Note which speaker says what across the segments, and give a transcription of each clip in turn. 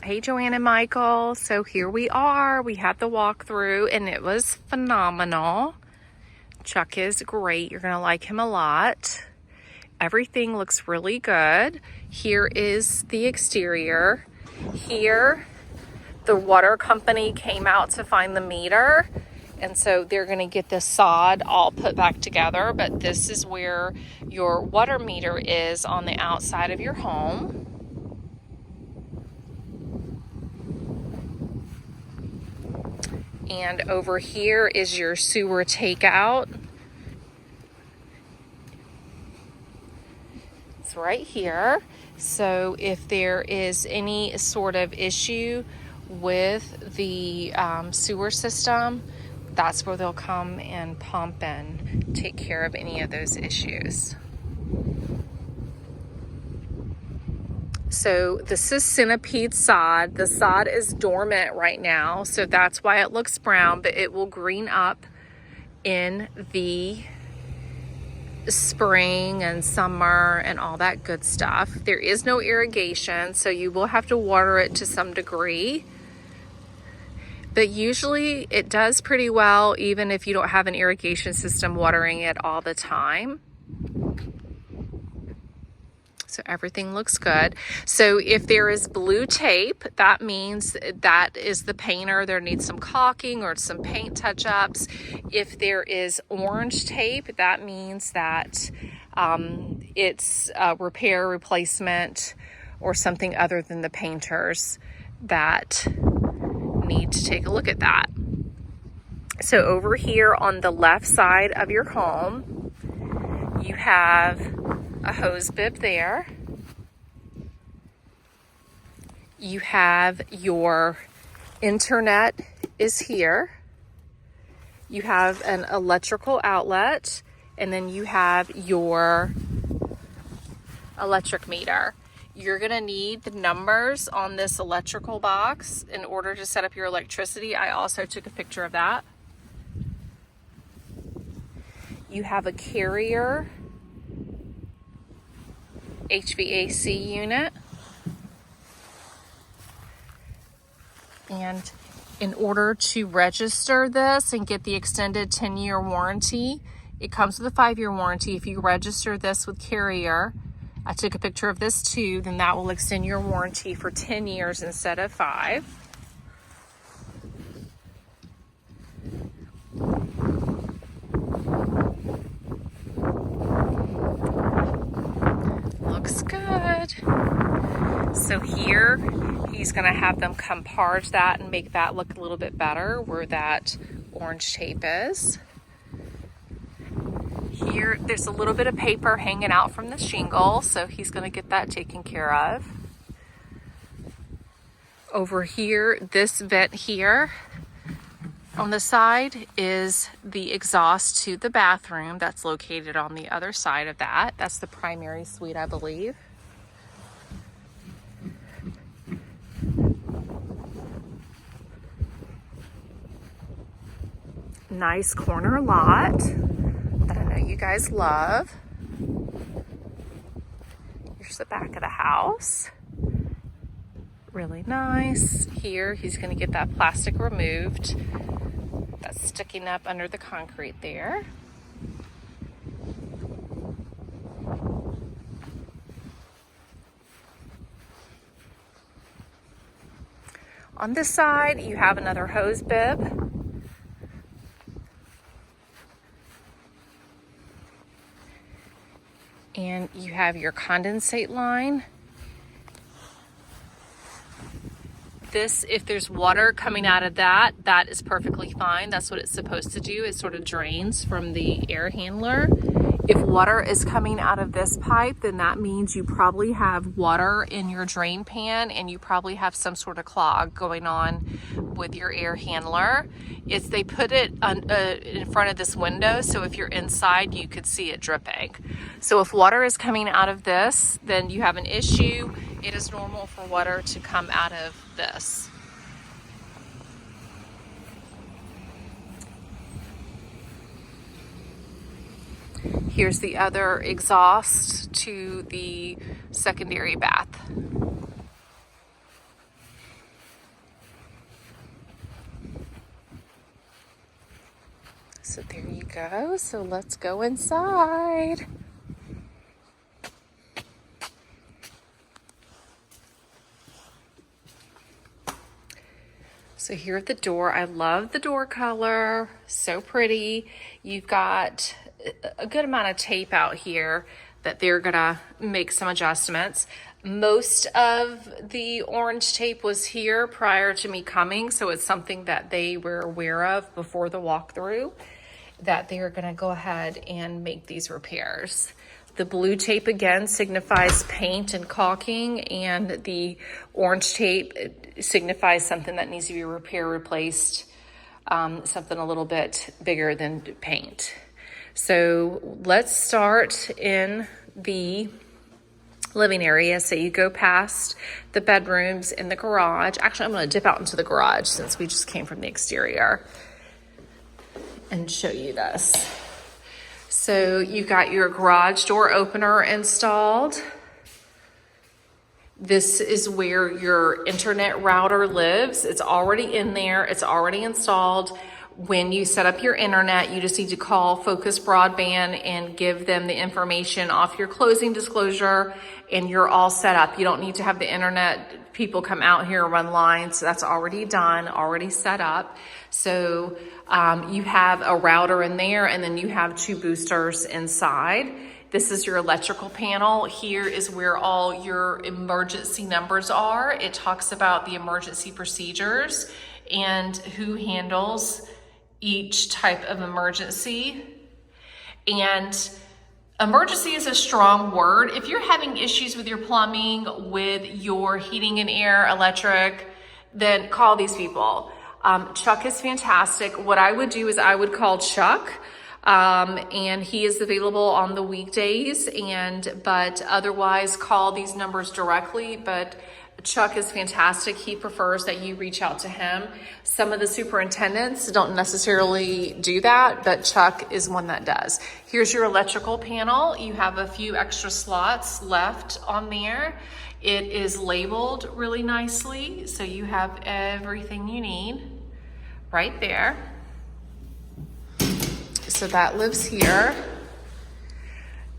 Speaker 1: Hey Joanne and Michael, so here we are. We had the walkthrough and it was phenomenal. Chuck is great. You're gonna like him a lot. Everything looks really good. Here is the exterior. Here, the water company came out to find the meter, and so they're gonna get the sod all put back together, but this is where your water meter is on the outside of your home. And over here is your sewer takeout. It's right here. So if there is any sort of issue with the sewer system, that's where they'll come and pump and take care of any of those issues. So this is centipede sod. The sod is dormant right now, so that's why it looks brown, but it will green up in the spring and summer and all that good stuff. There is no irrigation, so you will have to water it to some degree. But usually it does pretty well, even if you don't have an irrigation system watering it all the time. So everything looks good. So if there is blue tape, that means that is the painter. There needs some caulking or some paint touch-ups. If there is orange tape, that means that it's a repair, replacement, or something other than the painters that need to take a look at that. So over here on the left side of your home, you have a hose bib there. You have your internet is here. You have an electrical outlet, and then you have your electric meter. You're gonna need the numbers on this electrical box in order to set up your electricity. I also took a picture of that. You have a carrier HVAC unit, and in order to register this and get the extended 10-year warranty, it comes with a 5-year warranty. If you register this with Carrier, I took a picture of this too, then that will extend your warranty for 10 years instead of 5. Looks good. So here, he's gonna have them come parge that and make that look a little bit better where that orange tape is. Here, there's a little bit of paper hanging out from the shingle, so he's gonna get that taken care of. Over here, this vent here on the side is the exhaust to the bathroom. That's located on the other side of that. That's the primary suite, I believe. Nice corner lot that I know you guys love. Here's the back of the house. Really nice. Here, he's gonna get that plastic removed that's sticking up under the concrete there. On this side, you have another hose bib. And you have your condensate line. This, if there's water coming out of that, that is perfectly fine. That's what it's supposed to do. It sort of drains from the air handler. If water is coming out of this pipe, then that means you probably have water in your drain pan and you probably have some sort of clog going on with your air handler. They put it in front of this window, so if you're inside, you could see it dripping. So if water is coming out of this, then you have an issue. It is normal for water to come out of this. Here's the other exhaust to the secondary bath. So there you go. So let's go inside. So here at the door, I love the door color, so pretty. You've got a good amount of tape out here that they're gonna make some adjustments. Most of the orange tape was here prior to me coming, so it's something that they were aware of before the walkthrough, that they're gonna go ahead and make these repairs. The blue tape again signifies paint and caulking, and the orange tape signifies something that needs to be repaired, replaced, something a little bit bigger than paint. So let's start in the living area. So you go past the bedrooms and the garage. Actually, I'm going to dip out into the garage since we just came from the exterior and show you this. So you've got your garage door opener installed. This is where your internet router lives. It's already in there. It's already installed. When you set up your internet, you just need to call Focus Broadband and give them the information off your closing disclosure, and you're all set up. You don't need to have the internet people come out here and run lines. That's already done, already set up. So you have a router in there, and then you have 2 boosters inside. This is your electrical panel. Here is where all your emergency numbers are. It talks about the emergency procedures and who handles each type of emergency. And emergency is a strong word. If you're having issues with your plumbing, with your heating and air, electric, then call these people. Chuck is fantastic. What I would do is I would call Chuck, and he is available on the weekdays, but otherwise call these numbers directly. But Chuck is fantastic. He prefers that you reach out to him. Some of the superintendents don't necessarily do that, but Chuck is one that does. Here's your electrical panel. You have a few extra slots left on there. It is labeled really nicely, so you have everything you need right there. So that lives here.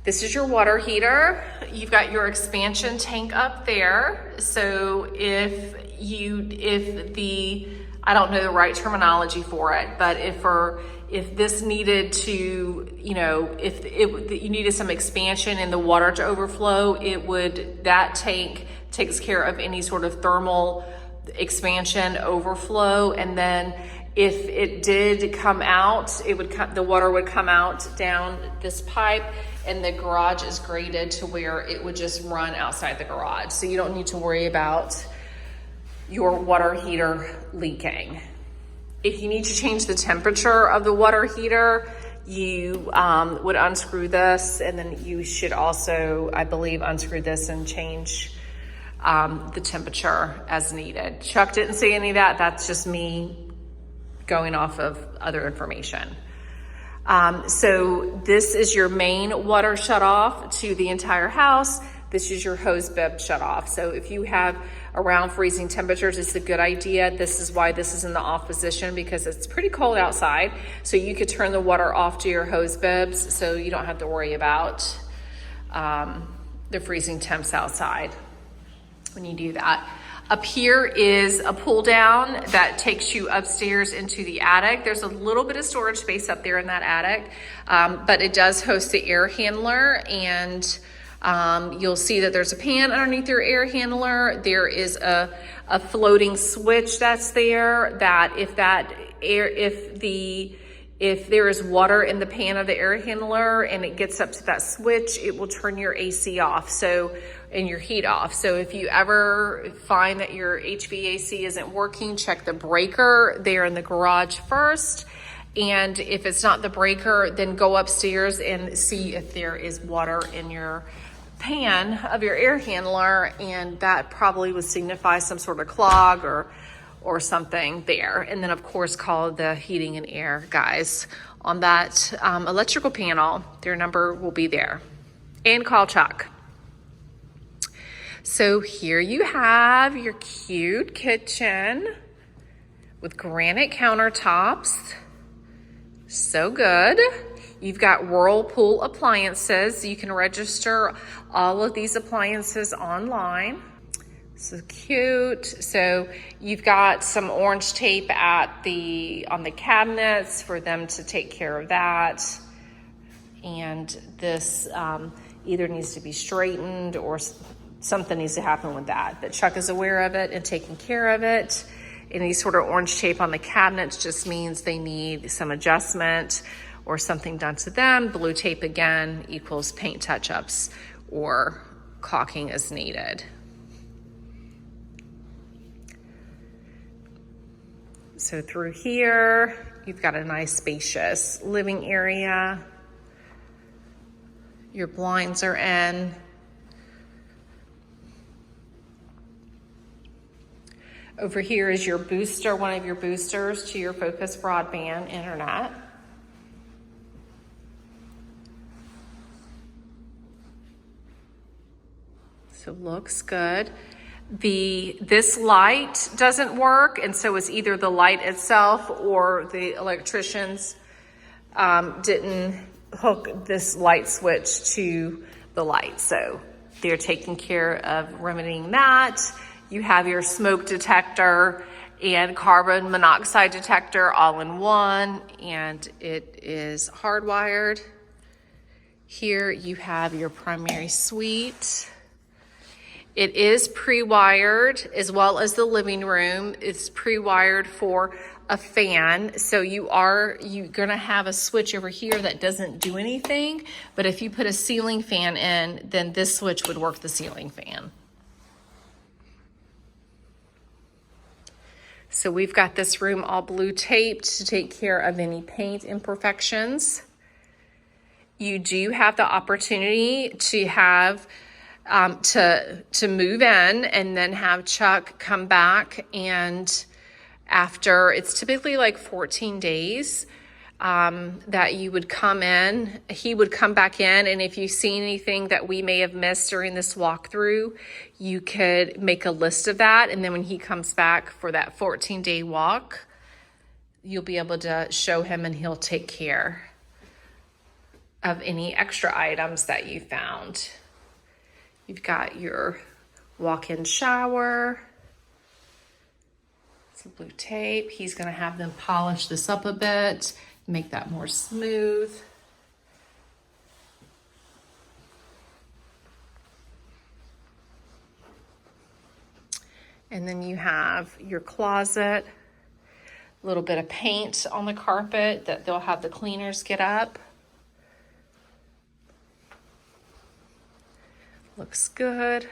Speaker 1: This is your water heater. You've got your expansion tank up there. So if I don't know the right terminology for it, but if this needed to, if you needed some expansion and the water to overflow, that tank takes care of any sort of thermal expansion overflow. And then if it did come out, the water would come out down this pipe, and the garage is graded to where it would just run outside the garage. So you don't need to worry about your water heater leaking. If you need to change the temperature of the water heater, you would unscrew this, and then you should also, I believe, unscrew this and change the temperature as needed. Chuck didn't say any of that. That's just me going off of other information. So this is your main water shutoff to the entire house. This is your hose bib shutoff. So if you have around freezing temperatures, it's a good idea. This is why this is in the off position, because it's pretty cold outside. So you could turn the water off to your hose bibs, so you don't have to worry about the freezing temps outside when you do that. Up here is a pull down that takes you upstairs into the attic. There's a little bit of storage space up there in that attic, but it does host the air handler, and you'll see that there's a pan underneath your air handler. There is a floating switch that's there that if there is water in the pan of the air handler and it gets up to that switch, it will turn your AC off, and your heat off. So if you ever find that your HVAC isn't working, check the breaker there in the garage first. And if it's not the breaker, then go upstairs and see if there is water in your pan of your air handler, and that probably would signify some sort of clog or something there. And then of course call the heating and air guys on that electrical panel. Their number will be there. And call Chuck. So here you have your cute kitchen with granite countertops. So good. You've got Whirlpool appliances. You can register all of these appliances online. So cute. So you've got some orange tape on the cabinets for them to take care of that. And this either needs to be straightened or something needs to happen with that. But Chuck is aware of it and taking care of it. Any sort of orange tape on the cabinets just means they need some adjustment or something done to them. Blue tape again equals paint touch-ups or caulking as needed. So through here, you've got a nice spacious living area. Your blinds are in. Over here is your booster, one of your boosters to your Focus broadband internet. So looks good. This light doesn't work, and so it's either the light itself or the electricians didn't hook this light switch to the light. So they're taking care of remedying that. You have your smoke detector and carbon monoxide detector all in one, and it is hardwired. Here you have your primary suite. It is pre-wired as well as the living room. It's pre-wired for a fan. So you're gonna have a switch over here that doesn't do anything, but if you put a ceiling fan in, then this switch would work the ceiling fan. So we've got this room all blue taped to take care of any paint imperfections. You do have the opportunity to have to move in and then have Chuck come back, and after, it's typically like 14 days that you would come in, he would come back in, and if you see anything that we may have missed during this walkthrough, you could make a list of that, and then when he comes back for that 14-day walk, you'll be able to show him and he'll take care of any extra items that you found. You've got your walk-in shower. Some blue tape. He's going to have them polish this up a bit, make that more smooth. And then you have your closet, a little bit of paint on the carpet that they'll have the cleaners get up. Looks good.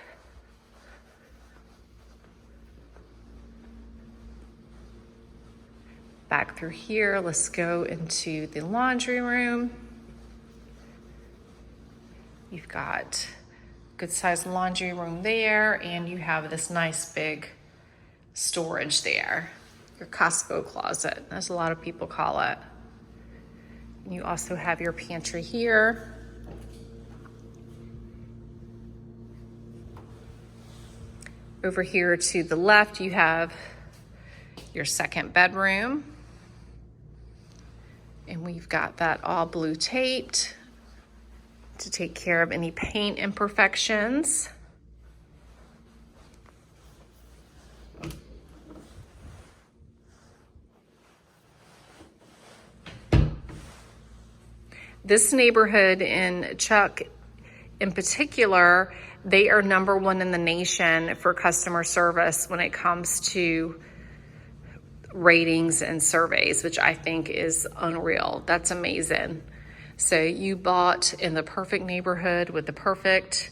Speaker 1: Back through here, let's go into the laundry room. You've got a good sized laundry room there, and you have this nice big storage there. Your Costco closet, as a lot of people call it. And you also have your pantry here. Over here to the left, you have your second bedroom. And we've got that all blue taped to take care of any paint imperfections. This neighborhood in Chuck in particular, they are #1 in the nation for customer service when it comes to ratings and surveys, which I think is unreal. That's amazing. So you bought in the perfect neighborhood with the perfect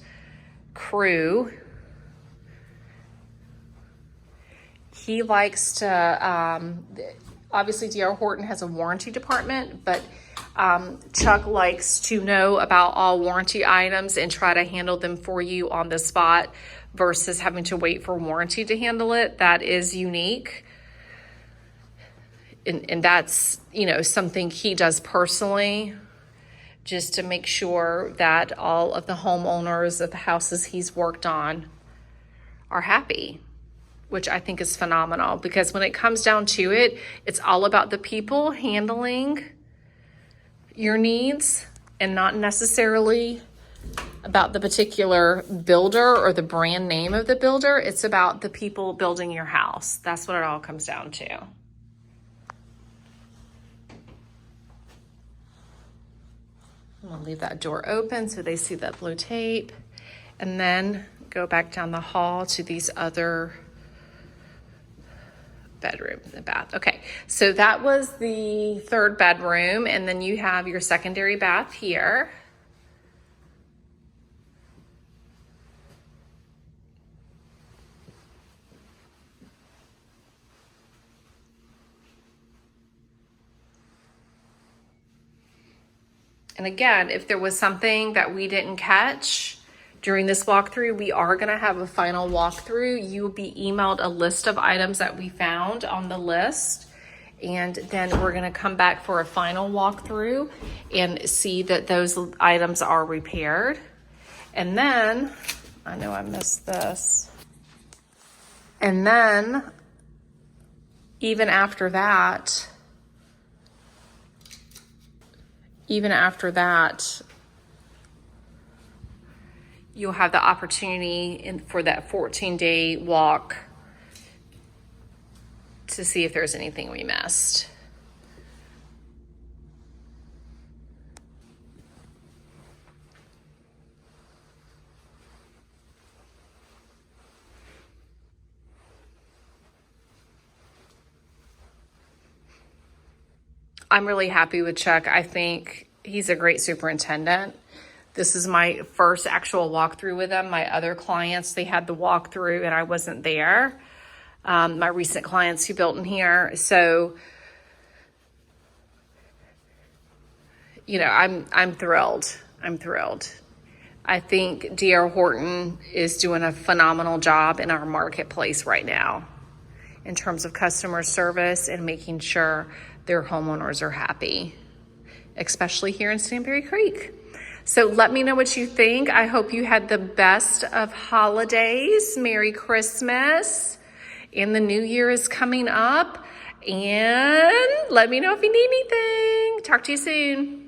Speaker 1: crew. He likes to, obviously D.R. Horton has a warranty department, but Chuck likes to know about all warranty items and try to handle them for you on the spot versus having to wait for warranty to handle it. That is unique. And that's, something he does personally just to make sure that all of the homeowners of the houses he's worked on are happy, which I think is phenomenal, because when it comes down to it, it's all about the people handling your needs and not necessarily about the particular builder or the brand name of the builder. It's about the people building your house. That's what it all comes down to. I'm gonna leave that door open so they see that blue tape, and then go back down the hall to these other bedroom, the bath. Okay, so that was the third bedroom, and then you have your secondary bath here. And again, if there was something that we didn't catch during this walkthrough, we are gonna have a final walkthrough. You will be emailed a list of items that we found on the list. And then we're gonna come back for a final walkthrough and see that those items are repaired. And then, I know I missed this. And then, even after that, you'll have the opportunity for that 14-day walk to see if there's anything we missed. I'm really happy with Chuck. I think he's a great superintendent. This is my first actual walkthrough with him. My other clients, they had the walkthrough and I wasn't there. My recent clients who built in here. So, you know, I'm thrilled. I'm thrilled. I think D.R. Horton is doing a phenomenal job in our marketplace right now in terms of customer service and making sure their homeowners are happy, especially here in Stanbury Creek. So let me know what you think. I hope you had the best of holidays. Merry Christmas. And the new year is coming up. And let me know if you need anything. Talk to you soon.